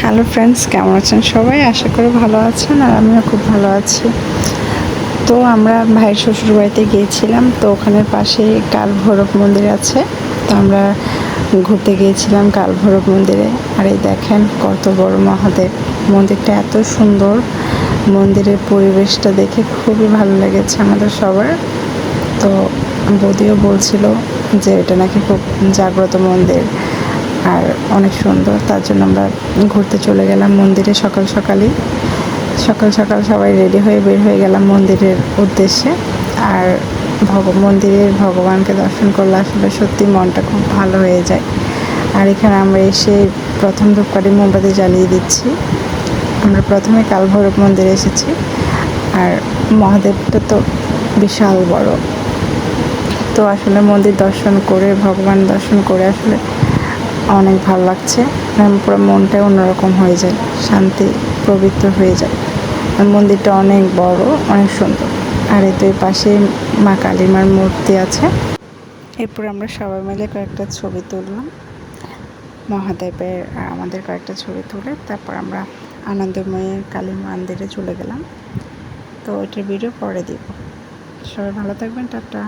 Hello friends, কেমন আছেন সবাই? আশা করি ভালো আছেন, আর আমিও খুব ভালো আছি। তো আমরা ভাইয়ের শ্বশুর বাড়িতে গিয়েছিলাম। তো ওখানের পাশে কাল ভৈরব মন্দির আছে। তো আমরা ঘুরতে গিয়েছিলাম কাল ভৈরব মন্দিরে। আর এই দেখেন কত বড় মহাদেব মন্দিরটা, এত সুন্দর। মন্দিরের পরিবেশটা দেখে খুবই ভালো লেগেছে আমাদের সবার। তো বৌদিও বলছিল যে এটা নাকি খুব জাগ্রত মন্দির আর অনেক সুন্দর। তার জন্য আমরা ঘুরতে চলে গেলাম মন্দিরে সকাল সকাল সবাই রেডি হয়ে বের হয়ে গেলাম মন্দিরের উদ্দেশ্যে। আর মন্দিরের ভগবানকে দর্শন করলে আসলে সত্যি মনটা খুব ভালো হয়ে যায়। আর এখানে আমরা এসে প্রথম ধূপকাঠি মোমবাতি জ্বালিয়ে দিচ্ছি। আমরা প্রথমে কাল ভৈরব মন্দিরে এসেছি। আর মহাদেবটা তো বিশাল বড়। তো আসলে মন্দির দর্শন করে, ভগবান দর্শন করে আসলে অনেক ভালো লাগছে। পুরো মনটাই অন্যরকম হয়ে যায়, শান্তি পবিত্র হয়ে যায়। আর মন্দিরটা অনেক বড়, অনেক সুন্দর। আর এতে পাশে মা কালী মার মূর্তি আছে। এরপর আমরা সবাই মিলে কয়েকটা ছবি তুললাম মহাদেবের আর আমাদের কয়েকটা ছবি তুলে তারপর আমরা আনন্দময়ী কালী মন্দিরে চলে গেলাম। তো ওইটার ভিডিও পরে দিব। সবাই ভালো থাকবেন, টাটা।